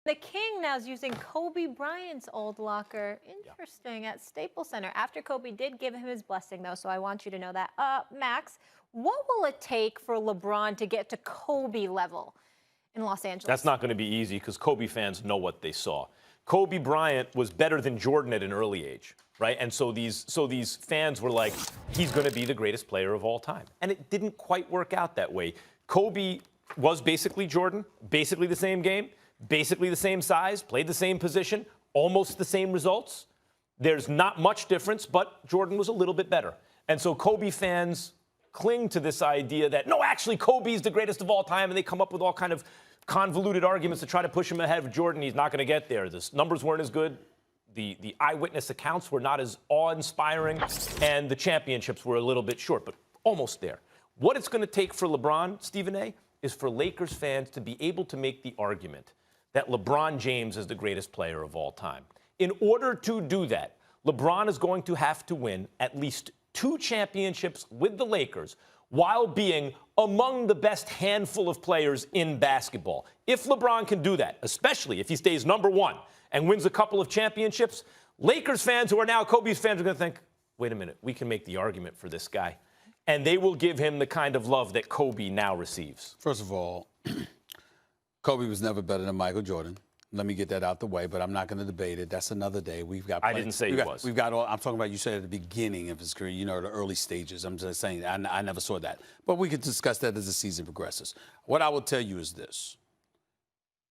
The King now is using Kobe Bryant's old locker. Interesting, at Staples Center. After Kobe did give him his blessing, though, so I want you to know that. Max, what will it take for LeBron to get to Kobe level in Los Angeles? That's not going to be easy because Kobe fans know what they saw. Kobe Bryant was better than Jordan at an early age, right? And so these fans were like, he's going to be the greatest player of all time. And it didn't quite work out that way. Kobe was basically Jordan, basically the same game, basically the same size, played the same position, almost the same results. There's not much difference, but Jordan was a little bit better. And so Kobe fans cling to this idea that, no, actually, Kobe's the greatest of all time, and they come up with all kind of convoluted arguments to try to push him ahead of Jordan. He's not going to get there. The numbers weren't as good. The eyewitness accounts were not as awe-inspiring, and the championships were a little bit short, but almost there. What it's going to take for LeBron, Stephen A., is for Lakers fans to be able to make the argument that LeBron James is the greatest player of all time. In order to do that, LeBron is going to have to win at least 2 championships with the Lakers while being among the best handful of players in basketball. If LeBron can do that, especially if he stays number 1 and wins a couple of championships, Lakers fans who are now Kobe's fans are going to think, wait a minute, we can make the argument for this guy. And they will give him the kind of love that Kobe now receives. First of all, Kobe was never better than Michael Jordan. Let me get that out the way, but I'm not going to debate it. That's another day. We've got. I didn't say he was. We've got all. I'm talking about you said at the beginning of his career. You know, the early stages. I'm just saying. I never saw that, but we could discuss that as the season progresses. What I will tell you is this: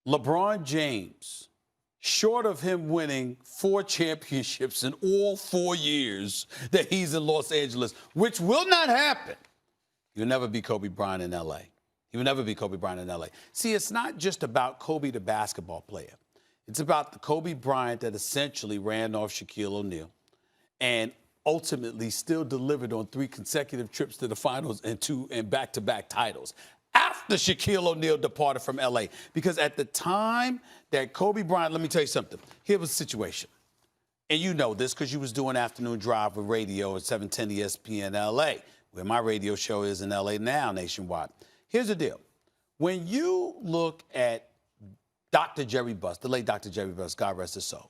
LeBron James, short of him winning 4 championships in all 4 years that he's in Los Angeles, which will not happen, you'll never be Kobe Bryant in L.A. He will never be Kobe Bryant in L.A. See, it's not just about Kobe, the basketball player. It's about the Kobe Bryant that essentially ran off Shaquille O'Neal and ultimately still delivered on 3 consecutive trips to the finals and 2 back-to-back titles after Shaquille O'Neal departed from L.A. Because at the time that Kobe Bryant, let me tell you something. Here was the situation. And you know this because you was doing Afternoon Drive with radio at 710 ESPN L.A., where my radio show is in L.A. now nationwide. Here's the deal. When you look at Dr. Jerry Buss, the late Dr. Jerry Buss, God rest his soul,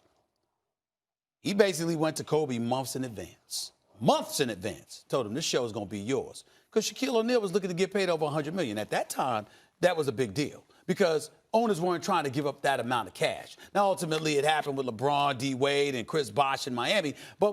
he basically went to Kobe months in advance. Months in advance. Told him this show is going to be yours. Because Shaquille O'Neal was looking to get paid over $100 million. At that time, that was a big deal because owners weren't trying to give up that amount of cash. Now, ultimately, it happened with LeBron, D. Wade, and Chris Bosh in Miami. But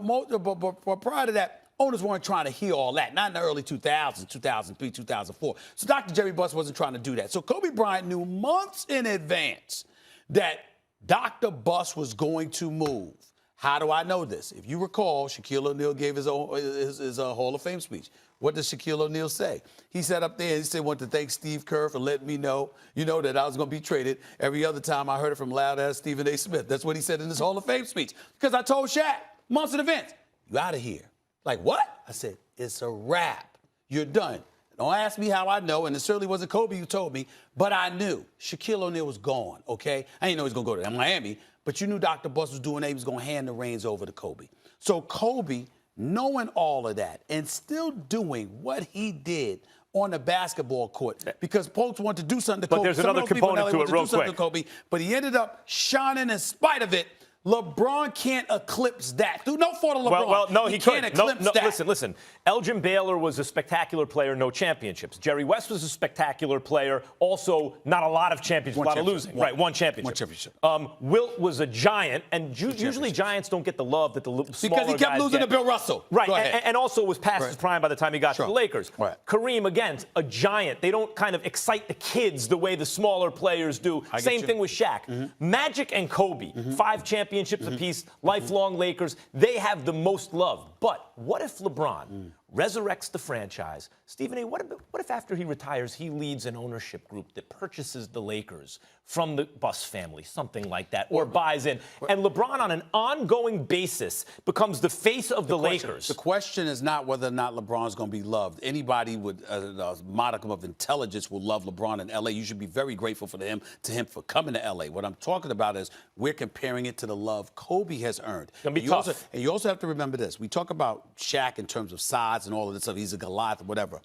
prior to that, owners weren't trying to hear all that, not in the early 2000s, 2003, 2004. So Dr. Jerry Buss wasn't trying to do that. So Kobe Bryant knew months in advance that Dr. Buss was going to move. How do I know this? If you recall, Shaquille O'Neal gave his Hall of Fame speech. What does Shaquille O'Neal say? He sat up there and he said, want to thank Steve Kerr for letting me know, that I was going to be traded. Every other time I heard it from loud-ass Stephen A. Smith. That's what he said in his Hall of Fame speech. Because I told Shaq months in advance, you out of here. Like, what? I said, it's a wrap. You're done. Don't ask me how I know, and it certainly wasn't Kobe who told me, but I knew Shaquille O'Neal was gone, okay? I didn't know he was going to go to Miami, but you knew Dr. Buss was doing that. He was going to hand the reins over to Kobe. So Kobe, knowing all of that and still doing what he did on the basketball court, because folks want to do something to Kobe. But there's another component to it real quick. Kobe, but he ended up shining in spite of it. LeBron can't eclipse that. Through no fault of LeBron. Well, no, he can't eclipse that. Listen. Elgin Baylor was a spectacular player, no championships. Jerry West was a spectacular player, also not a lot of championships, a lot of losing. One championship. Wilt was a giant, and usually giants don't get the love that the smaller guys get. Because he kept losing to Bill Russell. Right, and also was past his prime by the time he got to the Lakers. Right. Kareem, again, a giant. They don't kind of excite the kids the way the smaller players do. Same thing with Shaq. Magic and Kobe, 5 championships apiece, lifelong Lakers. They have the most love. But what if LeBron resurrects the franchise? Stephen A., what if after he retires, he leads an ownership group that purchases the Lakers from the Buss family, something like that, or buys in, and LeBron on an ongoing basis becomes the face of the Lakers? The question is not whether or not LeBron's going to be loved. Anybody with a modicum of intelligence will love LeBron in L.A. You should be very grateful to him for coming to L.A. What I'm talking about is we're comparing it to the love Kobe has earned. It's going to be tough. And you also have to remember this. We talk about Shaq in terms of size and all of this stuff. He's a Goliath or whatever.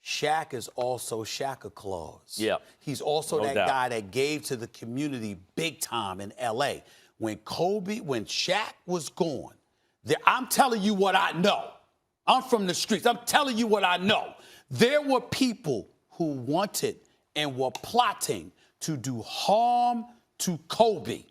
Shaq is also Shaka Claus. Yeah. He's also No that doubt. guy that gave to the community big time in L.A. When Shaq was gone, I'm telling you what I know. I'm from the streets. I'm telling you what I know. There were people who wanted and were plotting to do harm to Kobe.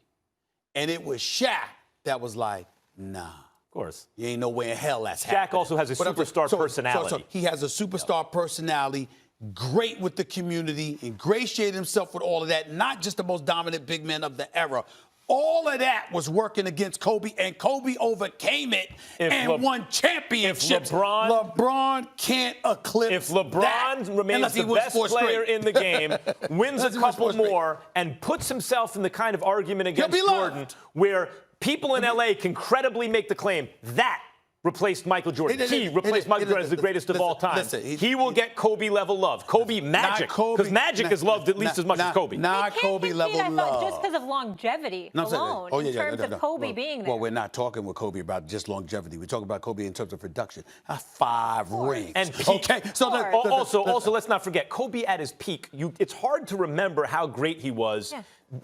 And it was Shaq that was like, nah. Of course. You ain't no way in hell that's Shaq happening. also has a superstar personality. So he has a superstar personality, great with the community, ingratiated himself with all of that, not just the most dominant big man of the era. All of that was working against Kobe, and Kobe overcame it and won championships. LeBron can't eclipse If LeBron remains the best player in the game, wins a couple more, and puts himself in the kind of argument against Jordan where people in L.A. can credibly make the claim that replaced Michael Jordan. He replaced Michael Jordan as the greatest of all time. He will get Kobe-level love. Kobe Magic. Because Magic is loved at least as much as Kobe. Not Kobe-level love. Just because of longevity alone, in terms of Kobe being there. Well, we're not talking with Kobe about just longevity. We're talking about Kobe in terms of production. 5 rings. And okay. So also, let's not forget, Kobe at his peak, it's hard to remember how great he was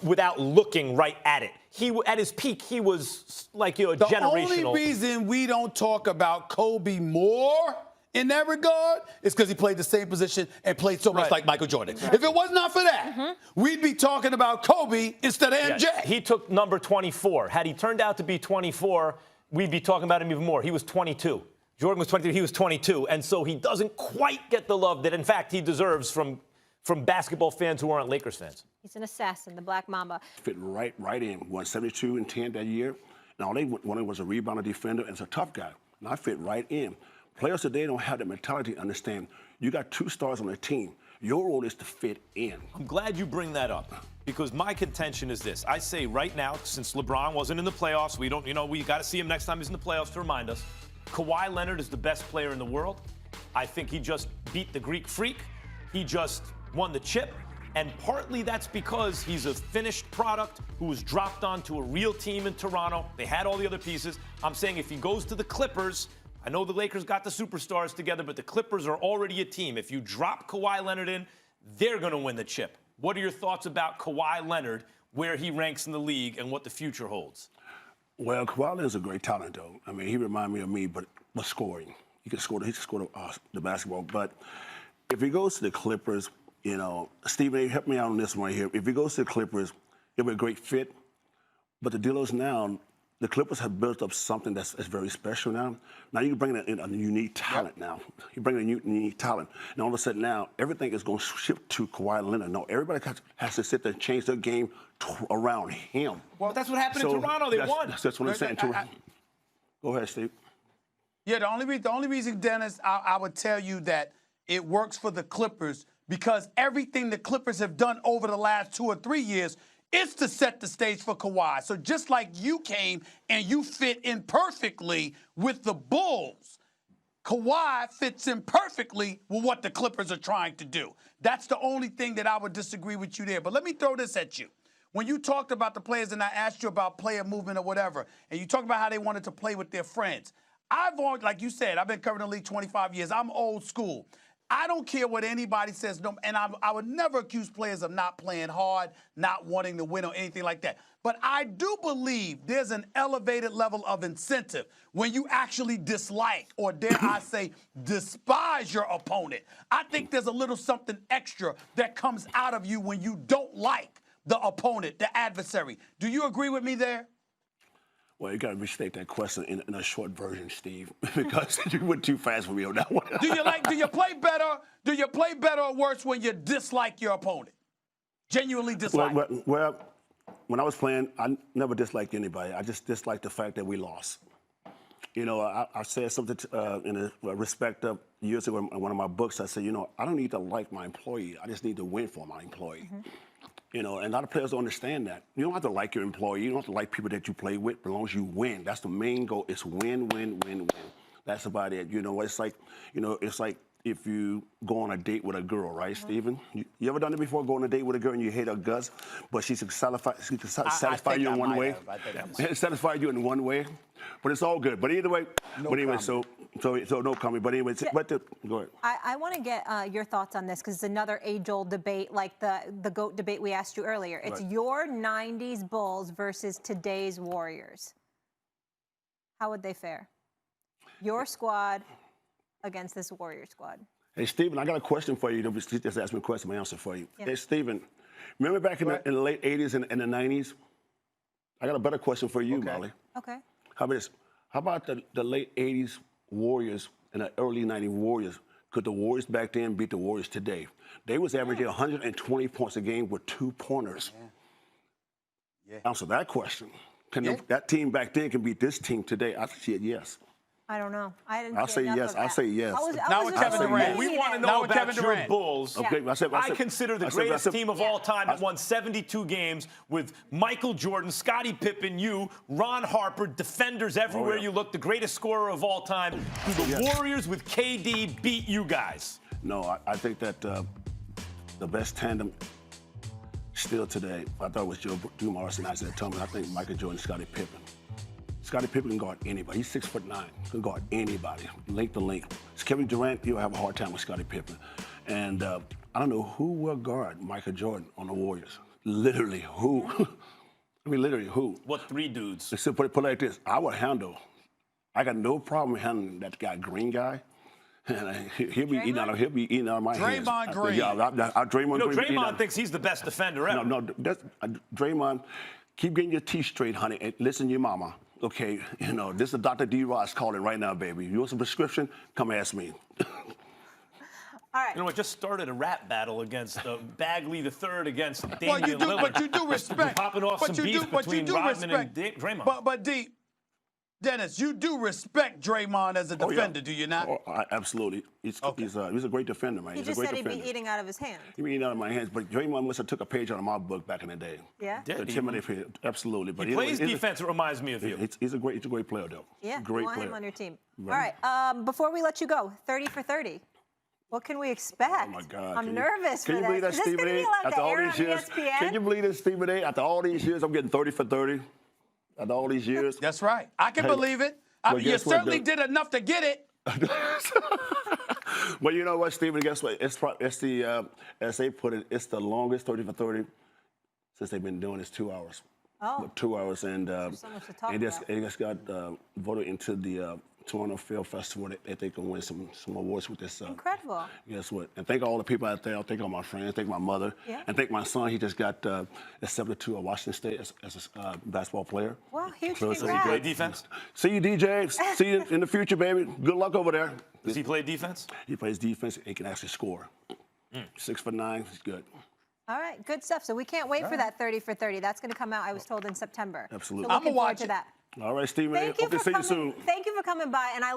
without looking right at it. At his peak, he was like generational. The only reason we don't talk about Kobe more in that regard is because he played the same position and played so much like Michael Jordan. If it was not for that, we'd be talking about Kobe instead of MJ. He took number 24. Had he turned out to be 24, we'd be talking about him even more. He was 22. Jordan was 23. He was 22. And so he doesn't quite get the love that, in fact, he deserves from basketball fans who aren't Lakers fans. He's an assassin, the Black Mamba. Fit right in. Won 72 and 10 that year. And all they wanted was a rebounder, defender, and a tough guy. And I fit right in. Players today don't have that mentality to understand you got 2 stars on the team. Your role is to fit in. I'm glad you bring that up because my contention is this. I say right now, since LeBron wasn't in the playoffs, we got to see him next time he's in the playoffs to remind us. Kawhi Leonard is the best player in the world. I think he just beat the Greek Freak. He just won the chip. And partly that's because he's a finished product who was dropped onto a real team in Toronto. They had all the other pieces. I'm saying if he goes to the Clippers, I know the Lakers got the superstars together, but the Clippers are already a team. If you drop Kawhi Leonard in, they're going to win the chip. What are your thoughts about Kawhi Leonard, where he ranks in the league, and what the future holds? Well, Kawhi Leonard's a great talent, though. I mean, he reminds me of me, but scoring. He can score the basketball. But if he goes to the Clippers, Stephen, help me out on this one right here. If he goes to the Clippers, it'll be a great fit. But the deal is now, the Clippers have built up something that's very special now. Now you can bring in a unique talent now. You bring in a unique talent. And all of a sudden now, everything is going to shift to Kawhi Leonard. No, everybody has to sit there and change their game around him. Well, that's what happened in Toronto. They won. That's what I'm saying. Go ahead, Steve. Yeah, the only reason, Dennis, I would tell you that it works for the Clippers because everything the Clippers have done over the last 2 or 3 years is to set the stage for Kawhi. So just like you came and you fit in perfectly with the Bulls, Kawhi fits in perfectly with what the Clippers are trying to do. That's the only thing that I would disagree with you there. But let me throw this at you. When you talked about the players and I asked you about player movement or whatever, and you talked about how they wanted to play with their friends, like you said, I've been covering the league 25 years. I'm old school. I don't care what anybody says, and I would never accuse players of not playing hard, not wanting to win or anything like that. But I do believe there's an elevated level of incentive when you actually dislike, or dare I say, despise your opponent. I think there's a little something extra that comes out of you when you don't like the opponent, the adversary. Do you agree with me there? Well, you got to restate that question in a short version, Steve, because you went too fast for me on that one. Do you play better or worse when you dislike your opponent? Genuinely dislike. Well, when I was playing, I never disliked anybody. I just disliked the fact that we lost. I said something in respect of years ago in one of my books. I said, I don't need to like my employee. I just need to win for my employee. Mm-hmm. And a lot of players don't understand that. You don't have to like your employee. You don't have to like people that you play with, as long as you win. That's the main goal. It's win, win, win, win. That's about it. It's like, it's like if you go on a date with a girl, right, Stephen? You ever done it before? Go on a date with a girl and you hate her guts, but she can satisfy you in one way. Satisfy you in one way, but it's all good. But either way, So no comment. But anyway, go ahead. I want to get your thoughts on this because it's another age-old debate, like the GOAT debate we asked you earlier. It's Right. your 90s Bulls versus today's Warriors. How would they fare? Your squad against this Warrior squad. Hey, Stephen, I got a question for you. He just asked me a question, my answer for you. Yeah. Hey, Stephen, remember back in the late 80s and the 90s? I got a better question for you, Molly. Okay. How about this? How about the late 80s Warriors and the early 90s Warriors? Could the Warriors back then beat the Warriors today? They was averaging 120 points a game with 2-pointers. Yeah. Answer that question. Can that team back then can beat this team today? I said yes. I don't know. I didn't. I'll say yes. I'll say yes. Now with Kevin Durant. We want to Now know with about Kevin your Durant. Bulls. Okay, I consider the greatest team of all time that won 72 games with Michael Jordan, Scottie Pippen, you, Ron Harper, defenders everywhere you look, the greatest scorer of all time. Do the Warriors with KD beat you guys? No, I think that the best tandem still today, I thought it was Joe Dumars and Isaiah Thomas. I think Michael Jordan, Scottie Pippen. Scottie Pippen can guard anybody. He's 6'9", can guard anybody, link to link. Kevin Durant, you'll have a hard time with Scottie Pippen. And I don't know who will guard Michael Jordan on the Warriors. Literally, who? I mean, literally, who? What three dudes? Let's put it like this. I would handle. I got no problem handling that guy, Green guy. And he'll be eating out of my hands. Draymond Green. Draymond Green. Draymond thinks he's the best defender ever. No, Draymond, keep getting your teeth straight, honey, and listen to your mama. Okay, this is Dr. D. Ross calling right now, baby. You want some prescription? Come ask me. All right. You know, it just started a rap battle against Bagley III against Damian Lillard. But you do respect. Popping off some beef between Rodman and Draymond. But Dennis, you do respect Draymond as a defender, do you not? Oh, absolutely. He's a great defender, man. He He's just a great said defender. he'd be eating out of his hand. He'd be eating out of my hands, but Draymond must have took a page out of my book back in the day. Yeah? Absolutely. But He plays defense. It reminds me of you. He's a great player, though. Yeah, great you want player. him on your team. Right. All right, before we let you go, 30 for 30. What can we expect? Oh, my God. I'm nervous for this. Can you believe that, Is this Stephen going to A? be allowed After to all air these on years, ESPN? can you believe this, Stephen A? After all these years, I'm getting 30 for 30. After all these years. That's right. I can believe it. You certainly did enough to get it. Well, you know what, Stephen? Guess what? It's the, as they put it, it's the longest 30 for 30 since they've been doing this 2 hours. Oh. 2 hours, and so much to talk it about. just got voted into the Toronto Film Festival. They can win some awards with this. Incredible. Guess what? And thank all the people out there. Thank all my friends. Thank my mother. Yeah. And thank my son. He just got accepted to Washington State as a basketball player. Wow, huge So it's congrats. Play defense? See you, DJ. See you in the future, baby. Good luck over there. Does he play defense? He plays defense and he can actually score. 6'9", he's good. All right, good stuff. So we can't wait for that 30 for 30. That's going to come out, I was told, in September. Absolutely. So I'm looking gonna forward watch to it. that. All right, Stephen. Thank you Hope to for see you coming. soon. Thank you for coming by, and I